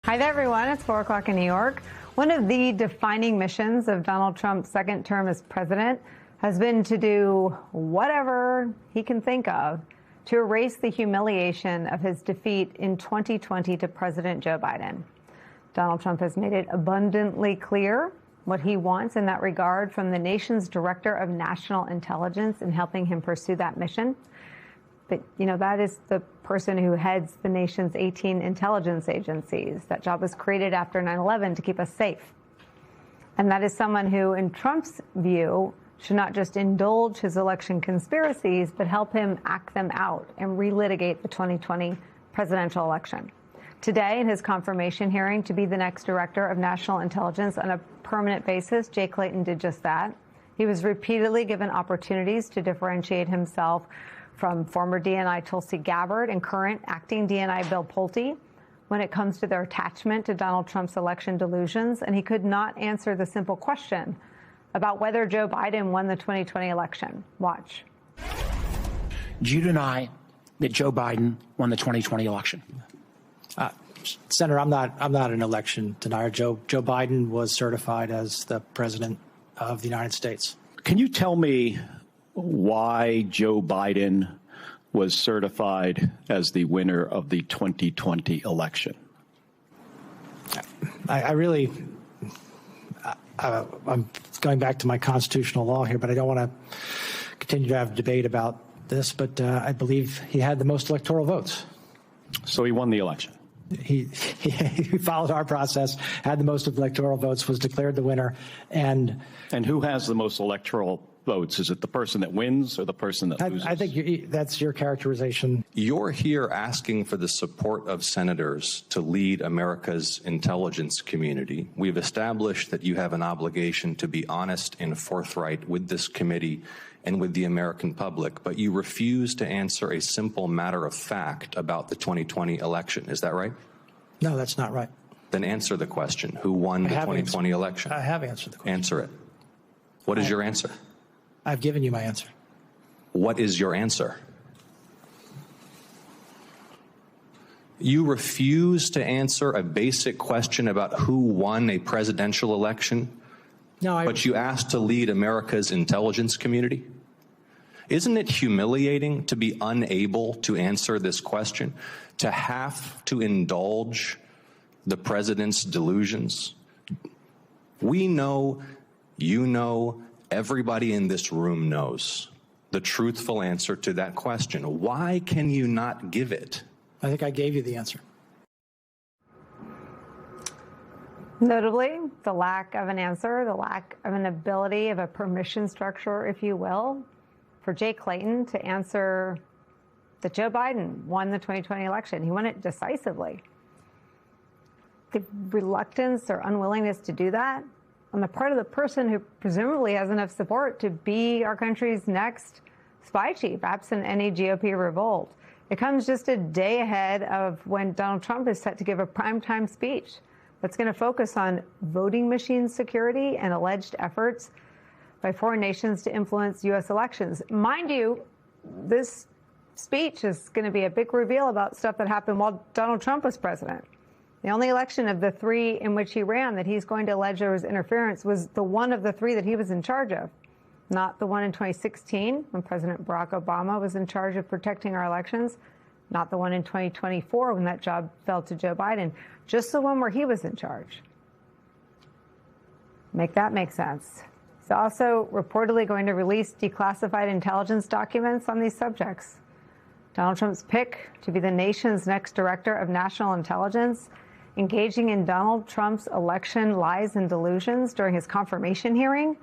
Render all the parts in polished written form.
Hi there, everyone. It's 4 o'clock in New York. One of the defining missions of Donald Trump's second term as president has been to do whatever he can think of to erase the humiliation of his defeat in 2020 to President Joe Biden. Donald Trump has made it abundantly clear what he wants in that regard from the nation's director of national intelligence in helping him pursue that mission. But, that is the person who heads the nation's 18 intelligence agencies. That job was created after 9/11 to keep us safe. And that is someone who, in Trump's view, should not just indulge his election conspiracies, but help him act them out and relitigate the 2020 presidential election. Today, in his confirmation hearing to be the next director of national intelligence on a permanent basis, Jay Clayton did just that. He was repeatedly given opportunities to differentiate himself from former DNI Tulsi Gabbard and current acting DNI Bill Pulte when it comes to their attachment to Donald Trump's election delusions, and he could not answer the simple question about whether Joe Biden won the 2020 election. Watch. Do you deny that Joe Biden won the 2020 election? Senator, I'm not an election denier. Joe Biden was certified as the president of the United States. Can you tell me why Joe Biden was certified as the winner of the 2020 election? I'm going back to my constitutional law here, but I don't want to continue to have a debate about this, but I believe he had the most electoral votes. So he won the election? He followed our process, had the most electoral votes, was declared the winner. And who has the most electoral votes? Is it the person that wins or the person that loses? I think that's your characterization. You're here asking for the support of senators to lead America's intelligence community. We've established that you have an obligation to be honest and forthright with this committee and with the American public, but you refuse to answer a simple matter of fact about the 2020 election. Is that right? No, that's not right. Then answer the question. Who won the 2020 election? I have answered the question. Answer it. What is your answer? I've given you my answer. What is your answer? You refuse to answer a basic question about who won a presidential election? No, but you asked to lead America's intelligence community? Isn't it humiliating to be unable to answer this question, to have to indulge the president's delusions? We know, you know, everybody in this room knows the truthful answer to that question. Why can you not give it? I think I gave you the answer. Notably, the lack of an answer, the lack of an ability of a permission structure, if you will, for Jay Clayton to answer that Joe Biden won the 2020 election. He won it decisively. The reluctance or unwillingness to do that on the part of the person who presumably has enough support to be our country's next spy chief, absent any GOP revolt. It comes just a day ahead of when Donald Trump is set to give a primetime speech that's going to focus on voting machine security and alleged efforts by foreign nations to influence U.S. elections. Mind you, this speech is going to be a big reveal about stuff that happened while Donald Trump was president. The only election of the three in which he ran that he's going to allege there was interference was the one of the three that he was in charge of, not the one in 2016 when President Barack Obama was in charge of protecting our elections, not the one in 2024 when that job fell to Joe Biden, just the one where he was in charge. Make that make sense. He's also reportedly going to release declassified intelligence documents on these subjects. Donald Trump's pick to be the nation's next director of national intelligence, engaging in Donald Trump's election lies and delusions during his confirmation hearing.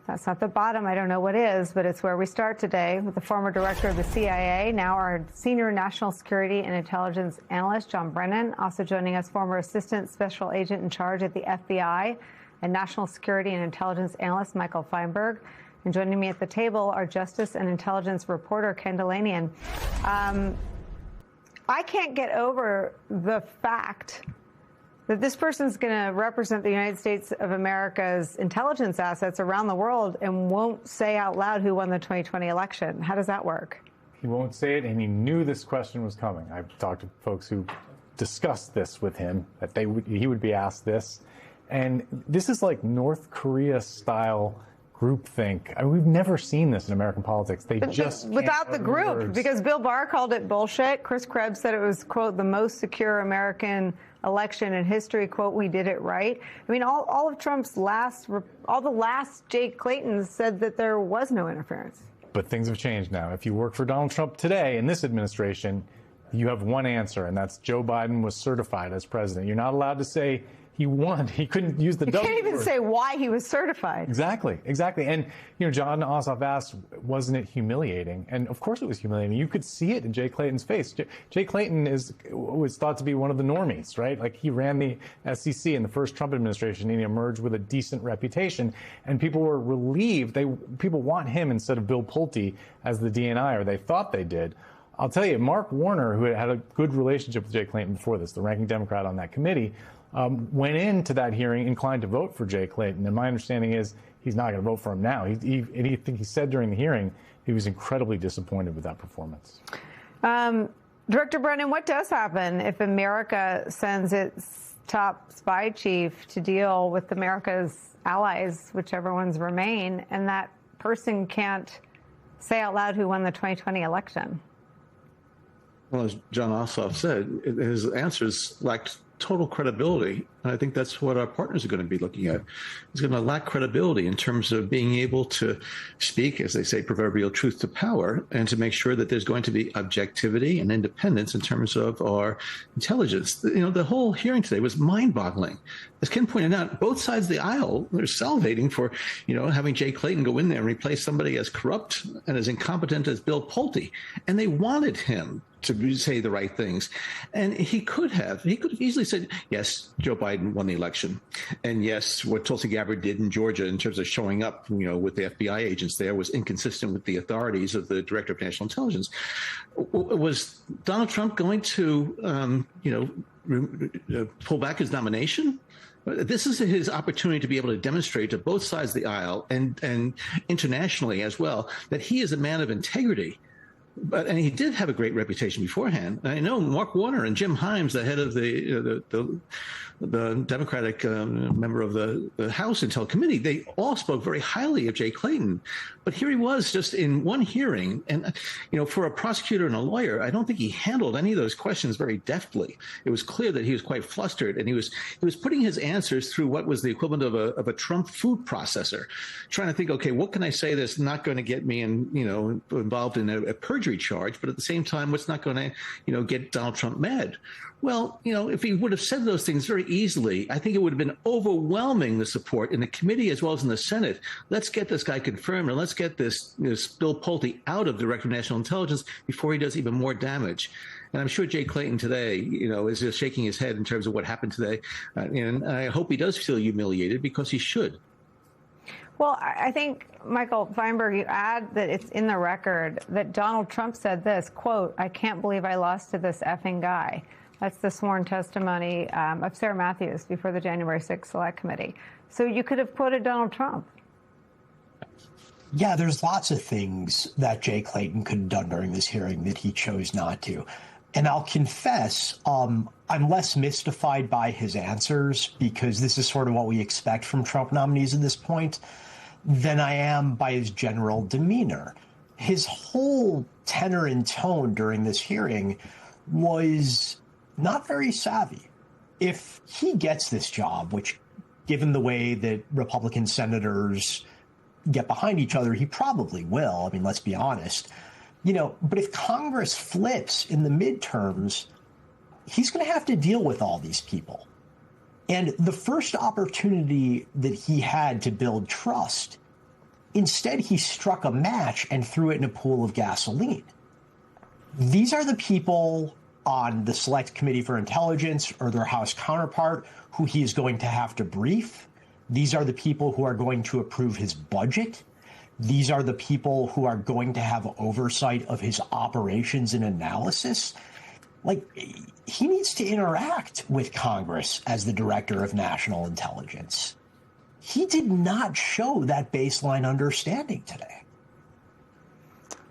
That's not the bottom. I don't know what is, but it's where we start today with the former director of the CIA, now our senior national security and intelligence analyst, John Brennan. Also joining us, former assistant special agent in charge at the FBI and national security and intelligence analyst, Michael Feinberg. And joining me at the table, our justice and intelligence reporter, Ken Dilanian. I can't get over the fact that this person's going to represent the United States of America's intelligence assets around the world and won't say out loud who won the 2020 election. How does that work? He won't say it, and he knew this question was coming. I've talked to folks who discussed this with him, that he would be asked this. And this is like North Korea style groupthink. I mean, we've never seen this in American politics. They just without the group, because Bill Barr called it bullshit. Chris Krebs said it was, quote, the most secure American election in history, quote, we did it right. I mean, all of Trump's all the last Jay Claytons said that there was no interference. But things have changed now. If you work for Donald Trump today in this administration, you have one answer, and that's Joe Biden was certified as president. You're not allowed to say he won. He couldn't use the W word. You can't even say why he was certified. Exactly. And, John Ossoff asked, wasn't it humiliating? And of course it was humiliating. You could see it in Jay Clayton's face. Jay Clayton was thought to be one of the normies, right? Like, he ran the SEC in the first Trump administration, and he emerged with a decent reputation. And people were relieved. People want him instead of Bill Pulte as the DNI, or they thought they did. I'll tell you, Mark Warner, who had a good relationship with Jay Clayton before this, the ranking Democrat on that committee, went into that hearing inclined to vote for Jay Clayton. And my understanding is he's not going to vote for him now. He said during the hearing he was incredibly disappointed with that performance. Director Brennan, what does happen if America sends its top spy chief to deal with America's allies, whichever ones remain, and that person can't say out loud who won the 2020 election? Well, as John Ossoff said, his answers lacked total credibility. And I think that's what our partners are going to be looking at. It's going to lack credibility in terms of being able to speak, as they say, proverbial truth to power, and to make sure that there's going to be objectivity and independence in terms of our intelligence. The whole hearing today was mind-boggling. As Ken pointed out, both sides of the aisle, they're salivating for, having Jay Clayton go in there and replace somebody as corrupt and as incompetent as Bill Pulte. And they wanted him to say the right things. And he could have easily said, yes, Joe Biden won the election. And yes, what Tulsi Gabbard did in Georgia in terms of showing up, with the FBI agents there was inconsistent with the authorities of the Director of National Intelligence. Was Donald Trump going to, pull back his nomination? This is his opportunity to be able to demonstrate to both sides of the aisle and internationally as well that he is a man of integrity. And he did have a great reputation beforehand. I know Mark Warner and Jim Himes, the head of the Democratic member of the House Intel Committee, they all spoke very highly of Jay Clayton. But here he was just in one hearing. And, for a prosecutor and a lawyer, I don't think he handled any of those questions very deftly. It was clear that he was quite flustered, and he was putting his answers through what was the equivalent of a Trump food processor, trying to think, okay, what can I say that's not going to get me involved in a perjury charge, but at the same time, what's not going to, get Donald Trump mad? Well, if he would have said those things very easily, I think it would have been overwhelming, the support in the committee as well as in the Senate. Let's get this guy confirmed, and let's get this Bill Pulte out of the Director of National Intelligence before he does even more damage. And I'm sure Jay Clayton today, is just shaking his head in terms of what happened today. And I hope he does feel humiliated, because he should. Well, I think, Michael Feinberg, you add that it's in the record that Donald Trump said this, quote, "I can't believe I lost to this effing guy." That's the sworn testimony of Sarah Matthews before the January 6th Select Committee. So you could have quoted Donald Trump. Yeah, there's lots of things that Jay Clayton could have done during this hearing that he chose not to. And I'll confess, I'm less mystified by his answers, because this is sort of what we expect from Trump nominees at this point, than I am by his general demeanor. His whole tenor and tone during this hearing was not very savvy. If he gets this job, which, given the way that Republican senators get behind each other, he probably will. I mean, let's be honest. But if Congress flips in the midterms, he's going to have to deal with all these people. And the first opportunity that he had to build trust, instead he struck a match and threw it in a pool of gasoline. These are the people on the Select Committee for Intelligence or their House counterpart who he is going to have to brief. These are the people who are going to approve his budget. These are the people who are going to have oversight of his operations and analysis. Like, he needs to interact with Congress as the Director of National Intelligence. He did not show that baseline understanding today.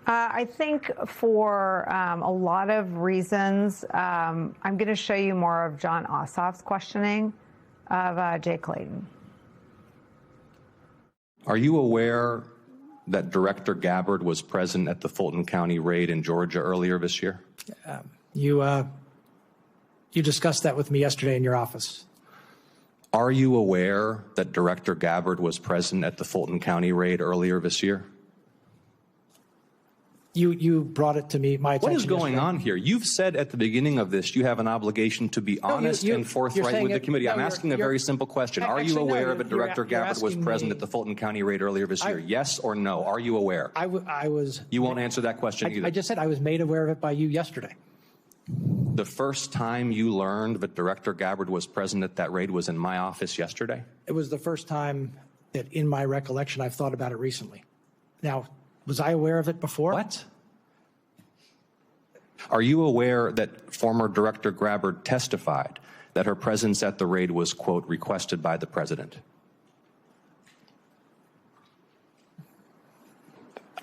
I think for a lot of reasons, I'm going to show you more of Jon Ossoff's questioning of Jay Clayton. Are you aware that Director Gabbard was present at the Fulton County raid in Georgia earlier this year? You discussed that with me yesterday in your office. Are you aware that Director Gabbard was present at the Fulton County raid earlier this year? You brought it to me, my attention. What is going yesterday. on here? You've said at the beginning of this you have an obligation to be honest and forthright with the committee. I'm asking a very simple question. Are you aware that Director Gabbard was present at the Fulton County raid earlier this year? Yes or no? Are you aware? I was. You won't answer that question either. I just said I was made aware of it by you yesterday. The first time you learned that Director Gabbard was present at that raid was in my office yesterday? It was the first time that, in my recollection, I've thought about it recently. Now, was I aware of it before? What? Are you aware that former Director Gabbard testified that her presence at the raid was, quote, requested by the president?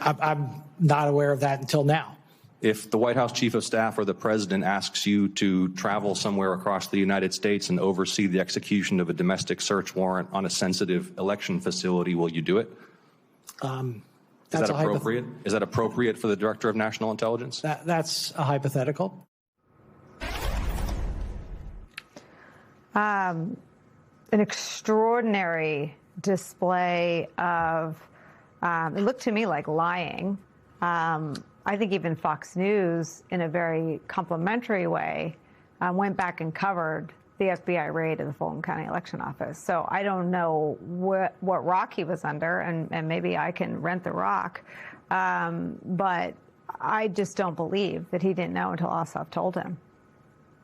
I'm not aware of that until now. If the White House Chief of Staff or the president asks you to travel somewhere across the United States and oversee the execution of a domestic search warrant on a sensitive election facility, will you do it? Is that appropriate? Is that appropriate for the Director of National Intelligence? That's a hypothetical. An extraordinary display of, it looked to me like lying. I think even Fox News, in a very complimentary way, went back and covered the FBI raid of the Fulton County Election Office. So I don't know what rock he was under, and maybe I can rent the rock. But I just don't believe that he didn't know until Ossoff told him.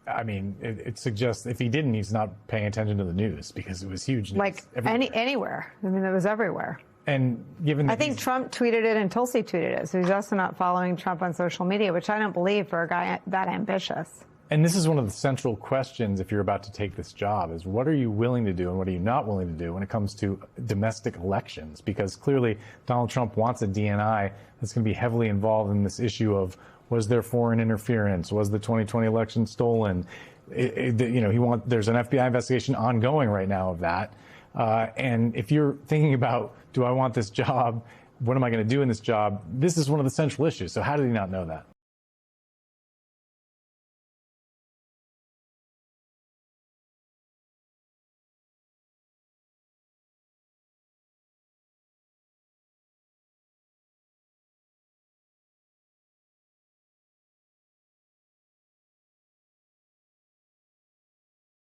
I mean, it suggests if he didn't, he's not paying attention to the news because it was huge news. Like anywhere. I mean, it was everywhere. And given that I think Trump tweeted it and Tulsi tweeted it. So he's also not following Trump on social media, which I don't believe for a guy that ambitious. And this is one of the central questions if you're about to take this job is what are you willing to do and what are you not willing to do when it comes to domestic elections? Because clearly Donald Trump wants a DNI that's going to be heavily involved in this issue of was there foreign interference? Was the 2020 election stolen? There's an FBI investigation ongoing right now of that. And if you're thinking about, do I want this job? What am I going to do in this job? This is one of the central issues. So how did he not know that?